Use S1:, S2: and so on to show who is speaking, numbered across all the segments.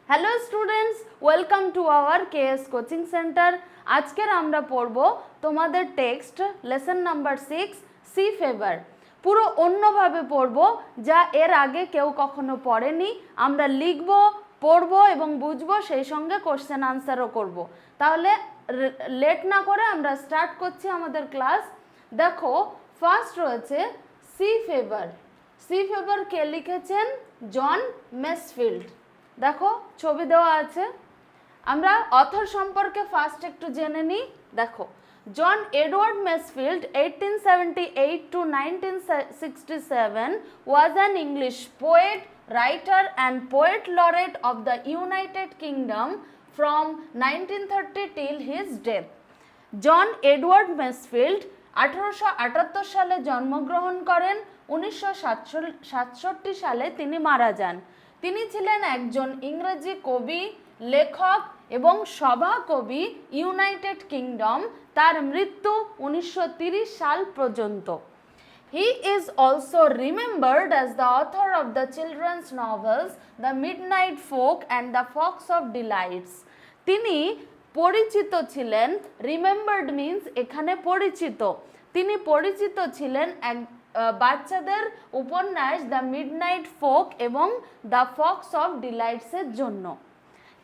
S1: Hello students, welcome to our KS coaching centre. আজকের আমরা পড়ব তোমাদের text lesson number 6 C favour. পুরো অন্যভাবে পড়ব, যা এর আগে কেউ কখনো পড়েনি। আমরা লিখব, পড়ব এবং বুঝবো, সেই সঙ্গে কোশ্চেন আনসারও করব। তাহলে লেট না করে আমরা স্টার্ট করছি আমাদের ক্লাস। দেখো, ফার্স্ট রয়েছে সি ফেভার। সি ফেভার কে লিখেছেন? জন মেসফিল্ড। দেখো ছবি দেওয়া আছে। আমরা অথর সম্পর্কে ফার্স্ট একটু জেনে নিই। দেখো, জন Edward মেসফিল্ড 1878 to 1967 was an English poet, writer and poet laureate of the United Kingdom from 1930 till his death. John Edward মেসফিল্ড 1878 সালে জন্মগ্রহণ করেন। 1967 সালে তিনি মারা যান। তিনি ছিলেন একজন ইংরেজি কবি, লেখক এবং সভাকবি ইউনাইটেড কিংডম। তার মৃত্যু 1930 সাল পর্যন্ত। He is also remembered as the author of the children's novels The Midnight Folk and The Fox of Delights. তিনি পরিচিত ছিলেন, রিমেম্বার্ড মিন্স এখানে পরিচিত। তিনি পরিচিত ছিলেন এক বাচ্চাদের উপন্যাস দ্য মিডনাইট ফোক এবং দ্য ফক্স অফ ডিলাইটসের জন্য।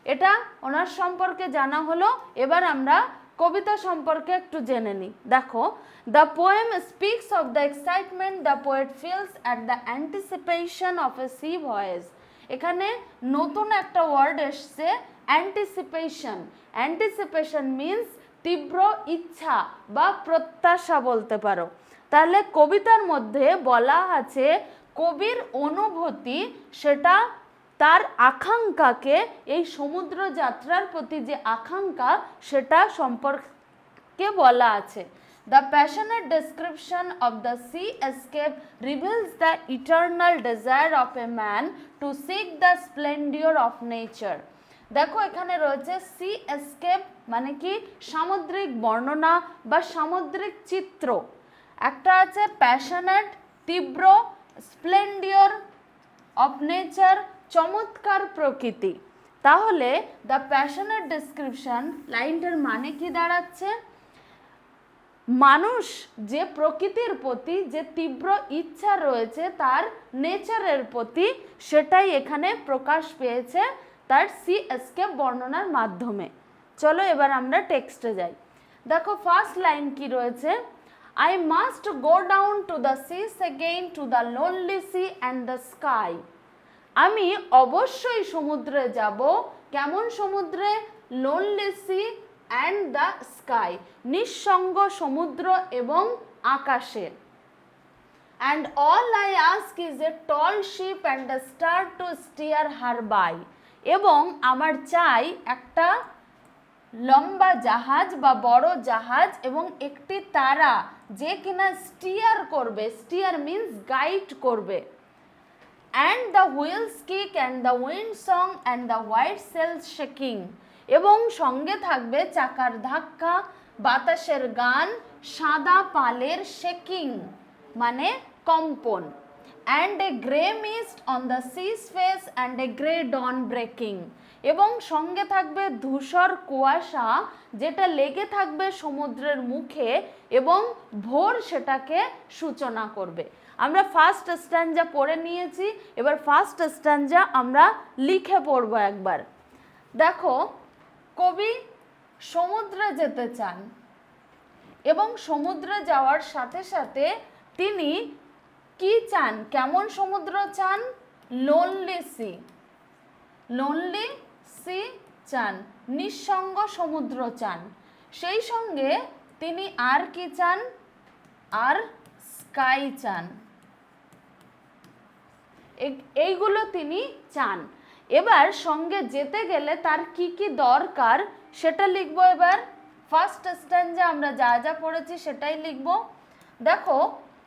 S1: এটা ওনার সম্পর্কে জানা হলো। এবার আমরা কবিতা সম্পর্কে একটু জেনে নিই। দেখো, the poem speaks of the excitement the poet feels at the anticipation of a sea voyage. এখানে নতুন একটা ওয়ার্ড এসছে, অ্যান্টিসিপেশন। অ্যান্টিসিপেশন মিন্স তীব্র ইচ্ছা বা প্রত্যাশা বলতে পারো। তাহলে কবিতার মধ্যে বলা আছে কবির অনুভূতি, সেটা তার আকাঙ্ক্ষাকে, এই সমুদ্র যাত্রার প্রতি যে আকাঙ্ক্ষা সেটা সম্পর্কে বলা আছে। The passionate description of the sea escape reveals the eternal desire of a man to seek the splendor of nature. দেখো, এখানে রয়েছে সি এসকেপ মানে কি? সামুদ্রিক বর্ণনা বা সামুদ্রিক চিত্র। একটা আছে প্যাশনেট, তীব্র, স্প্লেন্ডিওর অফ নেচার, চমৎকার প্রকৃতি। তাহলে দ্য প্যাশনেট ডেসক্রিপশন লাইনটার মানে কি দাঁড়াচ্ছে? মানুষ যে প্রকৃতির প্রতি যে তীব্র ইচ্ছা রয়েছে তার নেচারের প্রতি, সেটাই এখানে প্রকাশ পেয়েছে তার সি এসকেপ বর্ণনার মাধ্যমে। চলো এবার আমরা টেক্সটে যাই। দেখো, ফার্স্ট লাইন কি রয়েছে? I must go down to the seas again, to the lonely sea and the sky. আমি অবশ্যই সমুদ্রে যাব। কেমন সমুদ্রে? Lonely sea and the sky, নিঃসঙ্গ সমুদ্র এবং আকাশে। And all I ask is a tall ship and a star to steer her by. এবং আমার চাই একটা লম্বা জাহাজ বা বড় জাহাজ এবং একটি তারা, যে কিনা স্টিয়ার করবে। স্টিয়ার মিন্স গাইড করবে। And the wheel's kick and the wind song and the white sail's shaking. এবং সঙ্গে থাকবে চাকার ধাক্কা, বাতাসের গান, সাদা পালের শেকিং মানে কম্পন। And a grey mist on the sea's face and a grey dawn breaking. এবং সঙ্গে থাকবে ধূসর কুয়াশা, যেটা লেগে থাকবে সমুদ্রের মুখে এবং ভোর সেটাকে সূচনা করবে। আমরা ফার্স্ট স্ট্যাঞ্জা পড়ে নিয়েছি, এবার ফার্স্ট স্ট্যাঞ্জা আমরা লিখে পড়ব একবার। দেখো, কবি সমুদ্রে যেতে চান এবং সমুদ্রে যাওয়ার সাথে সাথে তিনি কি চান? কেমন সমুদ্র চান? Lonely C. লোনলি সি চান, নিঃসঙ্গ সমুদ্র চান। সেই সঙ্গে তিনি আর কি চান? আর স্কাই চান। এইগুলো তিনি চান। এবার সঙ্গে যেতে গেলে তার কি কি দরকার সেটা লিখবো। এবার ফার্স্ট স্ট্যাঞ্জা আমরা যা যা পড়েছি সেটাই লিখব। দেখো,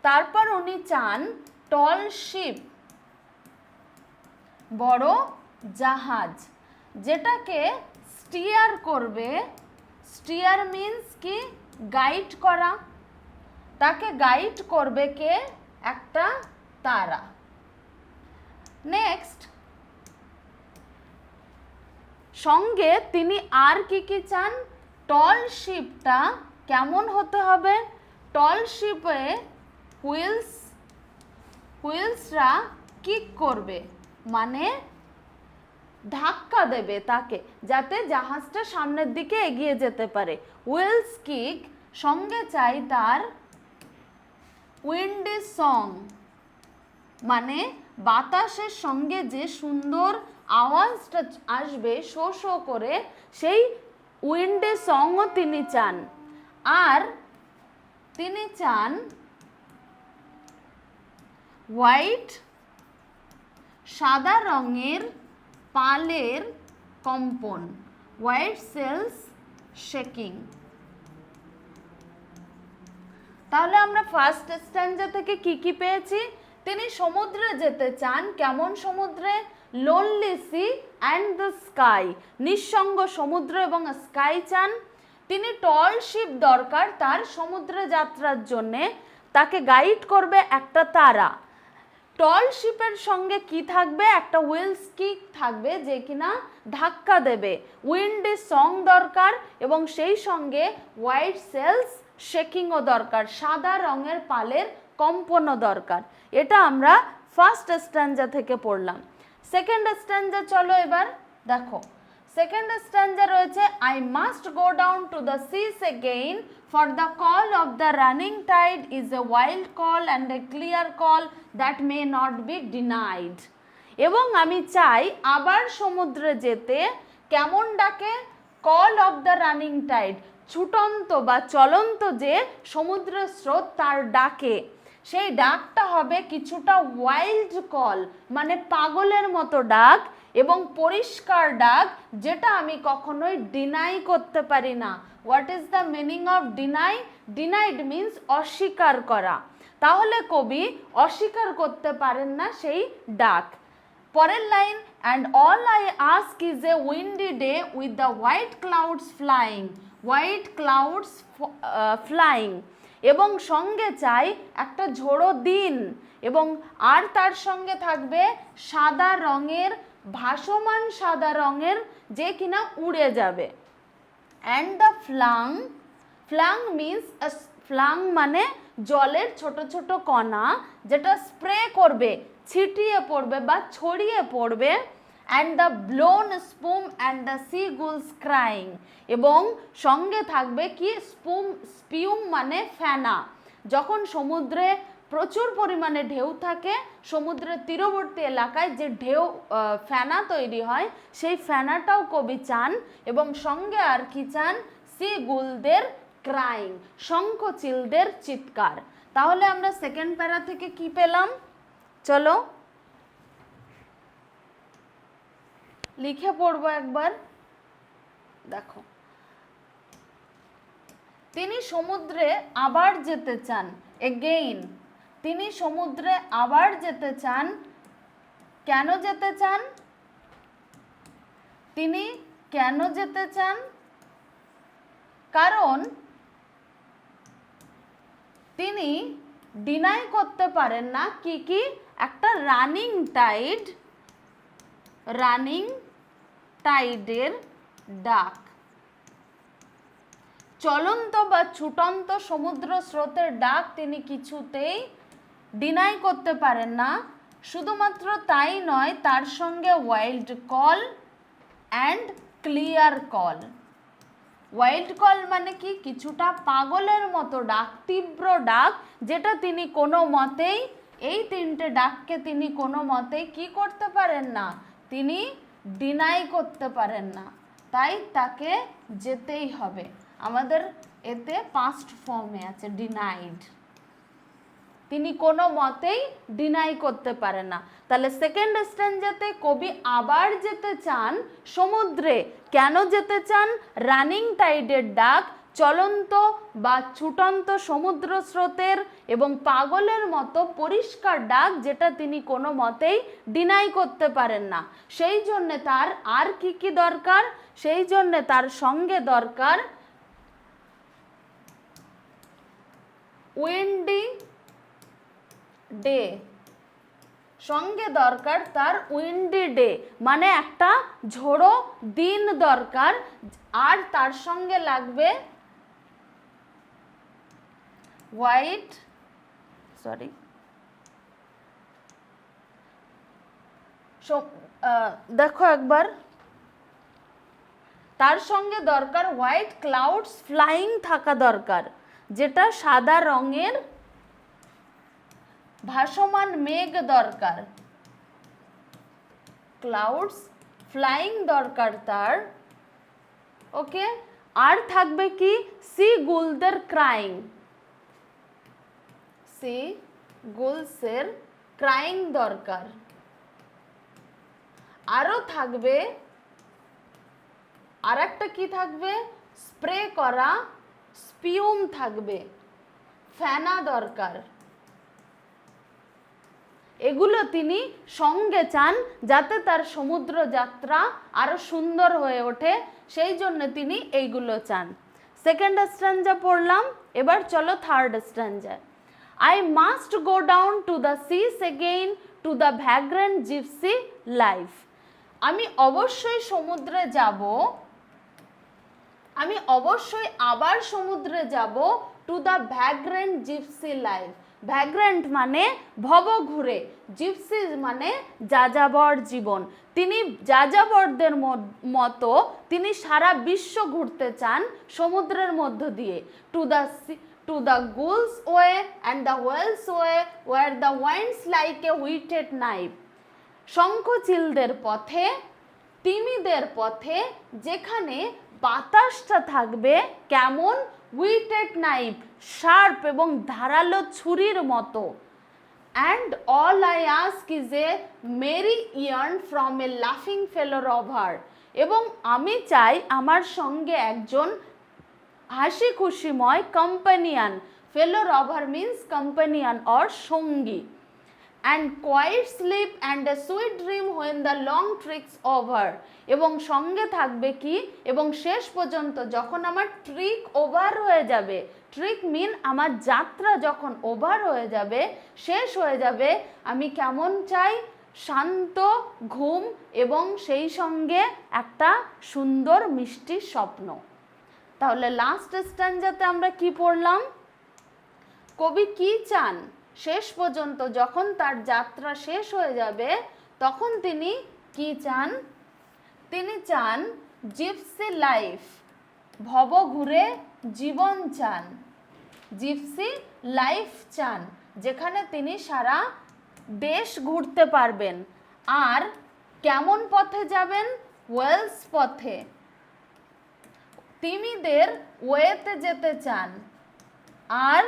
S1: তারপর উনি চান টল শিপ, বড় জাহাজ, যেটাকে স্টিয়ার করবে। স্টিয়ার মিন্স কি? গাইড করা। তাকে গাইড করবে কে? একটা তারা। নেক্সট, সঙ্গে তিনি আর কি কি চান, টল শিপটা কেমন হতে হবে, টল শিপে হুইলসরা কিক করবে, মানে ধাক্কা দেবে তাকে, যাতে জাহাজটা সামনের দিকে এগিয়ে যেতে পারে। হুইলস কিক, সঙ্গে চাই তার উইন্ডি সং, মানে বাতাসের সঙ্গে যে সুন্দর আওয়াজটা আসবে শো শো করে, সেই উইন্ডি সংও তিনি চান। আর তিনি চান হোয়াইট, সাদা রঙের পালের কম্পন, হোয়াইট সেলস শেকিং। তাহলে আমরা ফার্স্ট স্ট্যান্জা থেকে কি কি পেয়েছি, তিনি সমুদ্রে যেতে চান, কেমন সমুদ্রে, lonely sea and the sky, নিঃসঙ্গ সমুদ্র এবং স্কাই চান। তিনি টল শিপ দরকার তার সমুদ্রে যাত্রার জন্যে, তাকে গাইড করবে একটা তারা। টল শিপের সঙ্গে কি থাকবে, একটা হুইলস কিক থাকবে যে কিনা ধাক্কা দেবে। উইন্ডি সং দরকার এবং সেই সঙ্গে হোয়াইট সেলস শেকিংও দরকার, সাদা রঙের পালের কম্পনও দরকার। এটা আমরা ফার্স্ট স্ট্যান্জা থেকে পড়লাম। সেকেন্ড স্ট্যান্জা চলো এবার দেখো। সেকেন্ড স্ট্যান্জা রয়েছে, I must go down to the seas again, for the call of the running tide is a wild call and a clear call that may not be denied. এবং আমি চাই আবার সমুদ্রে যেতে, কেমন ডাকে, call of the running tide, ছুটন্ত বা চলন্ত যে সমুদ্রের স্রোত তার ডাকে, সেই ডাকটা হবে কিছুটা ওয়াইল্ড কল, মানে পাগলের মতো ডাক এবং পরিষ্কার ডাক, যেটা আমি কখনোই ডিনাই করতে পারি না। What is the meaning of deny? Denied means অস্বীকার করা। তাহলে কবি অস্বীকার করতে পারেন না সেই ডাক। পরের line, and all I ask is a Windy day with the white clouds flying, white clouds flying, এবং সঙ্গে চাই একটা ঝোড়ো দিন, এবং আর তার সঙ্গে থাকবে সাদা রঙের, ভাসমান সাদা রঙের, যে কিনা উড়ে যাবে। And the flung, flung means, flung মানে জলের ছোট ছোট কণা, যেটা স্প্রে করবে, ছিটিয়ে পড়বে বা ছড়িয়ে পড়বে। And the blown spume and the sea gulls crying, এবং সঙ্গে থাকবে কি, স্পিউম মানে ফেনা। যখন সমুদ্রে প্রচুর পরিমাণে ঢেউ থাকে, সমুদ্রের তীরবর্তী এলাকায় যে ঢেউ ফেনা তৈরি হয়, সেই ফেনাটাও কবি চান। এবং সঙ্গে আর কি চান, সি গুলদের ক্রাইং, শঙ্খচিলদের চিৎকার। তাহলে আমরা সেকেন্ড প্যারা থেকে কি পেলাম, চলো লিখে পড়বো একবার। দেখো, তিনি সমুদ্রে আবার যেতে চান, এগেইন, তিনি সমুদ্রে আবার যেতে চান। কেন যেতে চান, তিনি কেন যেতে চান, কারণ তিনি ডিনাই করতে পারেন না কি কি, একটা রানিং টাইড, রানিং টাইডের ডাক, চলন্ত বা ছুটন্ত সমুদ্র স্রোতের ডাক তিনি কিছুতেই ডিনাই করতে পারেন না। শুধুমাত্র তাই নয়, তার সঙ্গে wild call and clear call. Wild call মানে কি, কিছুটা পাগলের মতো ডাক, তীব্র ডাক, যেটা তিনি কোনো মতেই, এই তিনটে ডাককে তিনি কোনো মতেই কি করতে পারেন না, তিনি ডিনাই করতে পারেন না, তাই তাকে যেতেই হবে। আমাদের এতে পাস্ট ফর্মে আছে ডিনাইড, তিনি কোনো মতেই ডিনাই করতে পারেন না। তাহলে সেকেন্ড স্ট্যান্জাতে কবি আবার যেতে চান সমুদ্রে। কেন যেতে চান? রানিং টাইডের ডাক, চলন্ত বা ছুটন্ত সমুদ্র স্রোতের এবং পাগলের মতো পরিষ্কার ডাক, যেটা তিনি কোনো মতেই ডিনাই করতে পারেন না। সেই জন্যে তার আর কি কি দরকার? সেই জন্যে তার সঙ্গে দরকার উইন্ডি ডে, সঙ্গে দরকার তার উইন্ডি ডে, মানে একটা ঝোড়ো দিন দরকার, আর তার সঙ্গে লাগবে হোয়াইট, সরি, দেখো একবার, তার সঙ্গে দরকার হোয়াইট ক্লাউডস ফ্লাইং থাকা দরকার, যেটা সাদা রঙের ভাসমান মেঘ দরকার, ক্লাউডস ফ্লাইং দরকার তার। ওকে, আর থাকবে কি সি গুলদের ক্রাইং, সি গুলসের ক্রাইং দরকার। আরো থাকবে, আর একটা কি থাকবে, স্প্রে করা স্পিউম থাকবে, ফেনা দরকার। এগুলো তিনি সঙ্গে চান যাতে তার সমুদ্র যাত্রা আরো সুন্দর হয়ে ওঠে, সেই জন্য তিনি এইগুলো চান। সেকেন্ড স্ট্যাঞ্জা পড়লাম, এবার চলো third স্ট্যাঞ্জা। I must go down to the seas again to the vagrant gypsy life. আমি অবশ্যই সমুদ্রে যাব, আমি অবশ্যই আবার সমুদ্রে যাব, to the vagrant gypsy life. Vagrant মানে ভবঘুরে, জিপসি মানে যাযাবর জীবন। তিনি যাযাবরদের মতো তিনি সারা বিশ্ব ঘুরতে চান সমুদ্রের মধ্য দিয়ে। To the gull's way and the whale's way where the winds like a whetted knife. শঙ্খচিলদের পথে, তিমিদের পথে, যেখানে বাতাসটা থাকবে কেমন, উইটেড নাইফ, শার্প এবং ধারালো ছুরির মতো। And all I ask is a merry yarn from a laughing fellow rover. এবং আমি চাই আমার সঙ্গে একজন হাসি খুশিময় companion, fellow rover means companion or সঙ্গী। And quiet sleep and a sweet dream when the long trick's over. এবং সঙ্গে থাকবে কি, এবং শেষ পর্যন্ত যখন আমার ট্রিক ওভার হয়ে যাবে, ট্রিক মিন আমার যাত্রা যখন ওভার হয়ে যাবে, শেষ হয়ে যাবে, আমি কেমন চাই, শান্ত ঘুম এবং সেই সঙ্গে একটা সুন্দর মিষ্টি স্বপ্ন। তাহলে লাস্ট স্ট্যাঞ্জাতে আমরা কি পড়লাম, কবি কি চান শেষ পর্যন্ত যখন তার যাত্রা শেষ হয়ে যাবে তখন তিনি কি চান, তিনি চান জিপসি লাইফ, ভবঘুরে জীবন চান, জিপসি লাইফ চান, যেখানে তিনি সারা দেশ ঘুরতে পারবেন। আর কেমন পথে যাবেন, ওয়েলস পথে, তিমিদের ওয়েতে যেতে চান। আর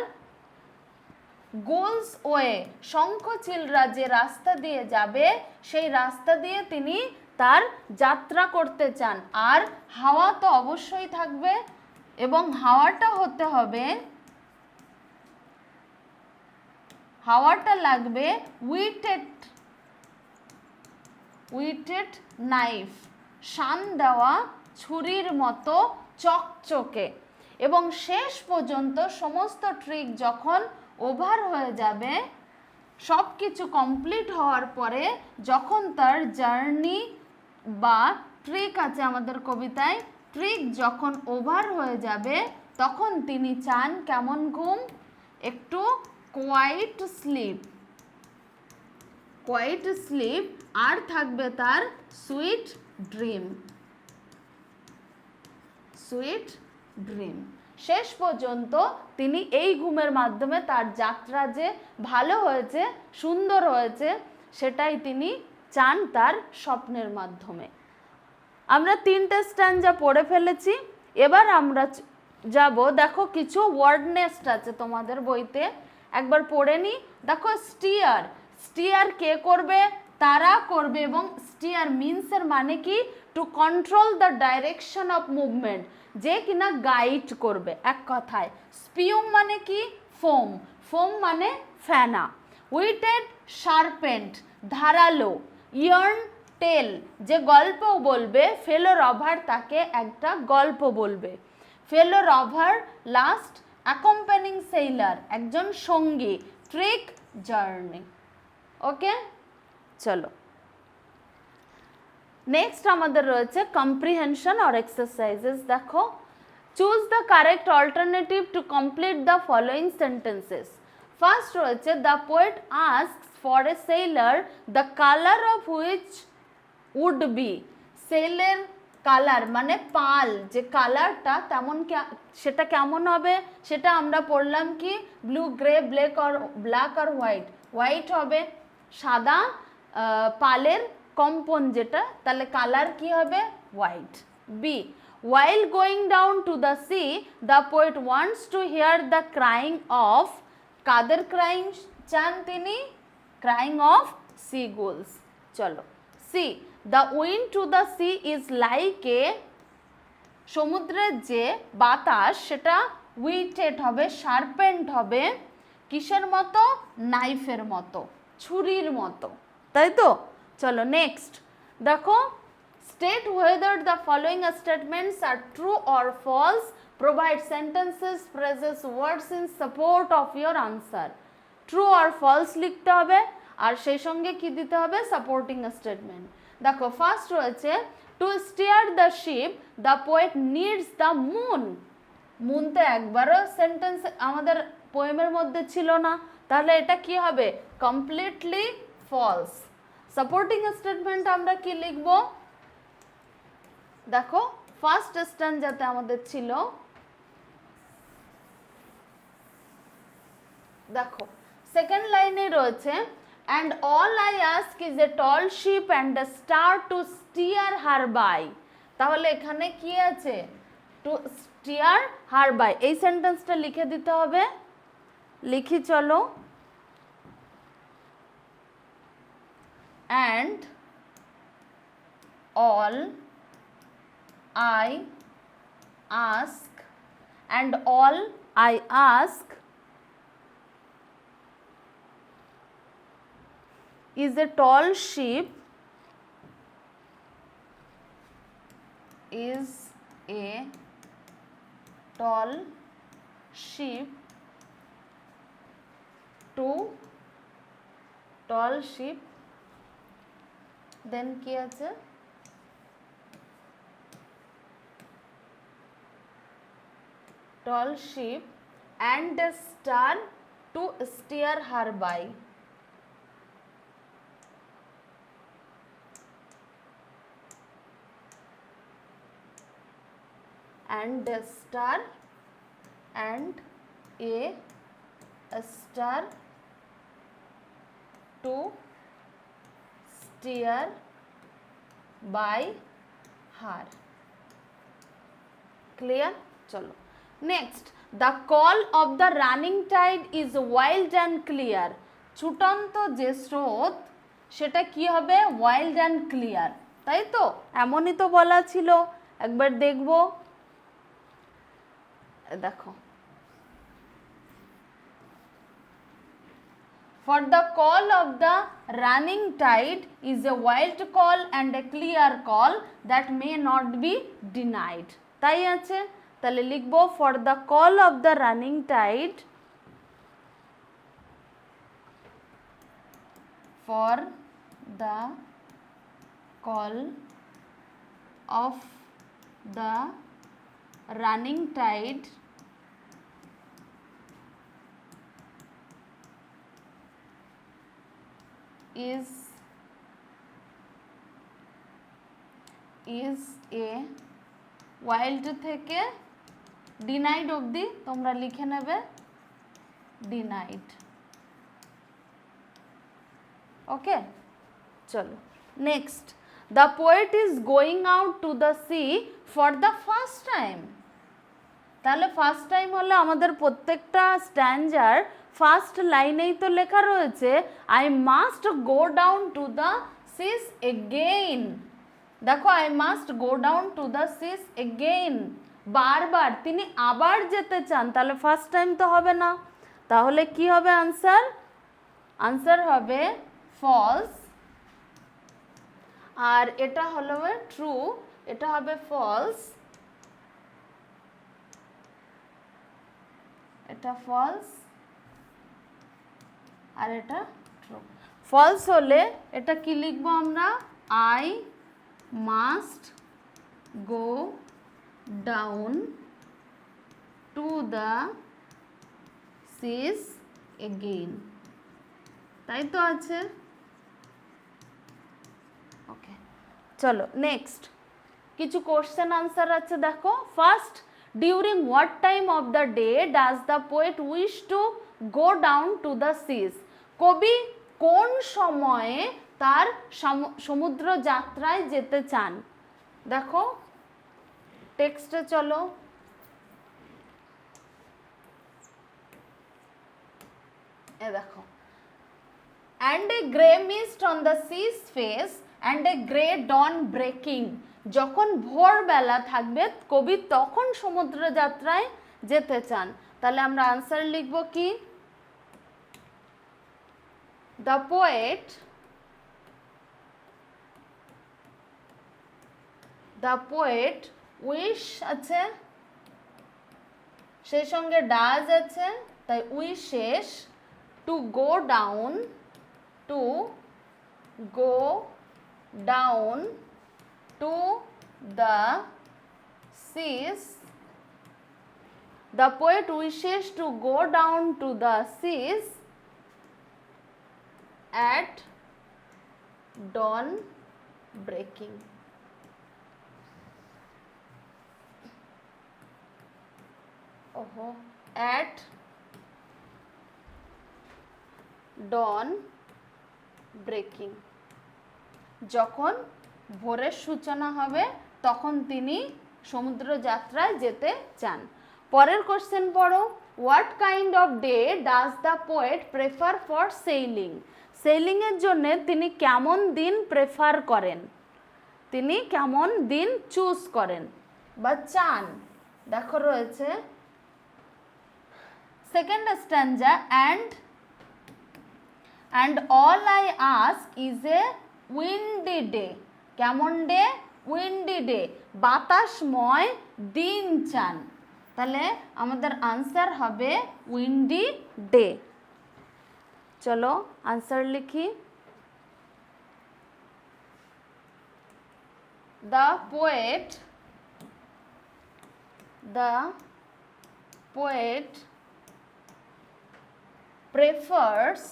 S1: গুলস ওয়ে, শঙ্খচিলরা যে রাস্তা দিয়ে যাবে সেই রাস্তা দিয়ে তিনি তার যাত্রা করতে চান। আর হাওয়া তো অবশ্যই থাকবে, এবং হাওয়াটা হতে হবে, হাওয়াটা লাগবে উইটেড নাইফ, শান দেওয়া ছুরির মতো চকচকে। এবং শেষ পর্যন্ত সমস্ত ট্রিক যখন ওভার হয়ে যাবে, সব কিছু কমপ্লিট হওয়ার পরে যখন তার জার্নি বা ট্রিক আছে আমাদের কবিতায়, ট্রিক যখন ওভার হয়ে যাবে তখন তিনি চান কেমন ঘুম, একটু কোয়াইট স্লিপ, কোয়াইট স্লিপ। আর থাকবে তার সুইট ড্রিম, সুইট ড্রিম। শেষ পর্যন্ত তিনি এই ঘুমের মাধ্যমে তার যাত্রা যে ভালো হয়েছে, সুন্দর হয়েছে, সেটাই তিনি চান তার স্বপ্নের মাধ্যমে। আমরা তিনটে স্ট্যাঞ্জা পড়ে ফেলেছি, এবার আমরা যাব, দেখো কিছু ওয়ার্ড নেস্ট আছে তোমাদের বইতে, একবার পড়ে নি। দেখো স্টিয়ার, স্টিয়ার কে করবে, তারা করবে, এবং স্টিয়ার মিন্সের মানে কি, to control the direction of movement, যে কিনা গাইড করবে এক কথায়। স্পিউম মানে কি, ফোম, ফোম মানে ফেনা। উইটেড শার্পেন্ট, ধারালো। ইয়ার্ন টেল, যে গল্প বলবে, ফেলো রভার তাকে একটা গল্প বলবে। Fellow rover last, accompanying sailor একজন সঙ্গী। Trick journey. ওকে, চলো নেক্সট আমাদের রয়েছে কম্প্রিহেনশন অর এক্সারসাইজেস। দেখো, choose the correct alternative to complete the following sentences. First রয়েছে the poet asks for a sailor the colour of which would be. সেলের colour মানে পাল যে কালারটা তেমন সেটা কেমন হবে সেটা আমরা পড়লাম কি ব্লু, গ্রে, ব্ল্যাক আর হোয়াইট। হোয়াইট হবে, সাদা পালের কম্পন যেটা, তাহলে কালার কি হবে white. B, while going down to the sea the poet wants to hear the crying of, কাদের ক্রাইং চান তিনি, crying of seagulls। চলো সি, the wind to the sea is like a, সমুদ্রের যে বাতাস সেটা উইটেড হবে, শার্পেন্ড হবে, কিসের মতো, নাইফের মতো, ছুরির মতো, তাই তো। চলো নেক্সট দেখো, state whether the following statements are true or false, provide sentences, phrases, words in support of your answer। true or false লিখতে হবে আর সেই সঙ্গে কি দিতে হবে, সাপোর্টিং স্টেটমেন্ট। দেখো ফার্স্ট রয়েছে two stair the ship the poet needs the moon. Moon তো একবারও সেন্টেন্স আমাদের পোয়েমের মধ্যে ছিল না, তাহলে এটা কি হবে, কমপ্লিটলি ফলস। সাপোর্টিং স্টেটমেন্ট আমরা কি লিখব, দেখো ফার্স্ট স্ট্যান্জাতে আমাদের ছিল, দেখো সেকেন্ড লাইনে রয়েছে and all I ask is a tall ship and a star to steer her by। তাহলে এখানে কি আছে, to steer her by, এই সেন্টেন্সটা লিখে দিতে হবে। লিখি চলো, and all I ask, and all I ask is a tall ship, is a tall ship to, tall ship, then কি আছে, tall ship and a star to steer her by। and a star, and a star to steer by her। clear? চলো next, the call of the running tide is wild and clear। ছুটন্ত যে স্রোত সেটা কি হবে, wild and clear, তাই তো, এমনই তো বলা ছিল। একবার দেখবো, দেখো for the call of the running tide is a wild call and a clear call that may not be denied। তাই আছে, তাহলে লিখবো for the call of the running tide, for the call of the running tide is a wild থেকে denied অবধি তোমরা লিখে নেবে denied। ওকে চলো next, the poet is going out to the sea for the first time। তাহলে first time হলে আমাদের প্রত্যেকটা স্ট্যান্জার ফার্স্ট লাইনেই তো লেখা রয়েছে I must go down to the seas again. দেখো I must go down to the seas again, বারবার তিনি আবার যেতে চান, তাহলে ফার্স্ট টাইম তো হবে না, তাহলে কি হবে আনসার, আনসার হবে ফলস, আর এটা হলো ট্রু, এটা হবে ফলস, এটা ফলস আর এটা ট্রু। ফলস হলে এটা কি লিখবো আমরা, I must go down to the seas again, তাই তো আছে। ওকে, চলো নেক্সট কিছু কোশ্চেন আনসার আছে দেখো। First, during what time of the day does the poet wish to go down to the seas? কবি কোন সময়ে তার সমুদ্র যাত্রায় যেতে চান? দেখো টেক্সটে চলো, এ দেখো, and a grey mist on the sea's face and a grey dawn breaking, যখন ভোরবেলা থাকবে কবি তখন সমুদ্র যাত্রায় যেতে চান। তাহলে আমরা আনসার লিখব কি, the poet wish আছে, সেই সঙ্গে ডাজ আছে, তাই wishes to go down to the seas. The poet wishes to go down to the seas at dawn breaking. At dawn breaking, যখন ভোরের সূচনা হবে তখন তিনি সমুদ্র যাত্রায় যেতে চান। পরের কোশ্চেন পড়ো, what kind off day does the poet prefer for sailing? Sailing এর জন্য তিনি কেমন দিন প্রেফার করেন, তিনি কেমন দিন চুজ করেন বা চান? দেখো রয়েছে second stanza, and all I ask is a windy day. কেমন ডে? উইন্ডি ডে, বাতাসময় দিন চান। তাহলে আমাদের আনসার হবে উইন্ডি ডে। চলো আনসার লিখি, the poet prefers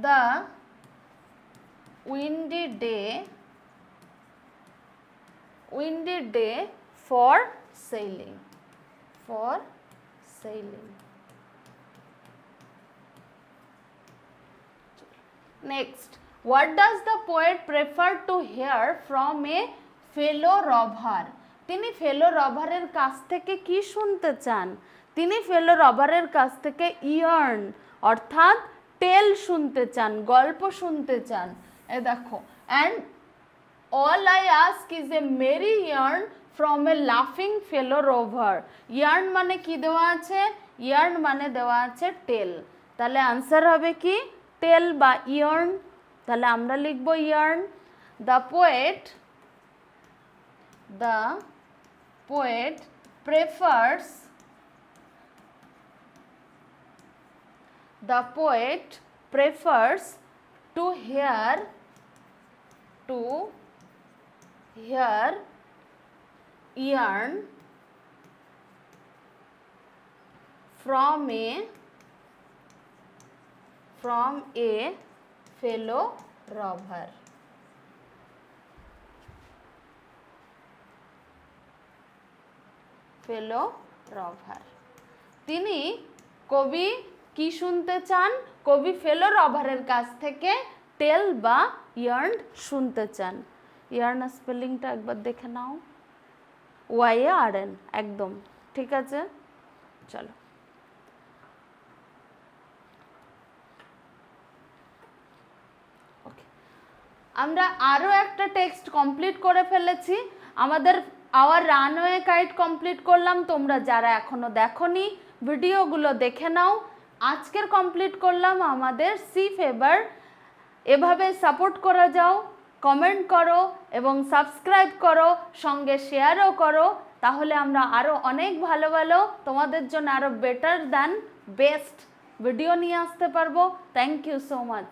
S1: the windy day for sailing. Next, what does the poet prefer to hear from a fellow rover? তিনি ফেলো রভারের কাছ থেকে কি শুনতে চান? তিনি ফেলো রভারের কাছ থেকে ইয়ার্ন অর্থাৎ টেল শুনতে চান, গল্প শুনতে চান। এ দেখো, and all I ask is a merry yarn from a laughing fellow rover. Yarn মানে কি দেওয়া আছে? ইয়ার্ন মানে দেওয়া আছে টেল। তাহলে আনসার হবে কি, টেল বা ইয়ার্ন। তাহলে আমরা লিখব yarn. The poet prefers to hear yarn from a fellow rover. তিনি কবি কি শুনতে চান? কবি ফেলো রভারের কাছ থেকে টেল বা ইয়ার্ন শুনতে চান। ইয়ার্ন স্পেলিংটা একবার দেখে নাও, YARN, একদম ঠিক আছে। চলো ওকে, আমরা আরও একটা টেক্সট কমপ্লিট করে ফেলেছি। আমাদের আওয়ার রানওয়ে কাইট কমপ্লিট করলাম। তোমরা যারা এখনো দেখোনি ভিডিওগুলো দেখে নাও। আজকের কমপ্লিট করলাম আমাদের সি ফেভার। এভাবে সাপোর্ট করে যাও, কমেন্ট করো এবং সাবস্ক্রাইব করো, সঙ্গে শেয়ারও করো, তাহলে আমরা আরও অনেক ভালো ভালো তোমাদের জন্য আরও বেটার দ্যান বেস্ট ভিডিও নিয়ে আসতে পারবো। Thank you so much.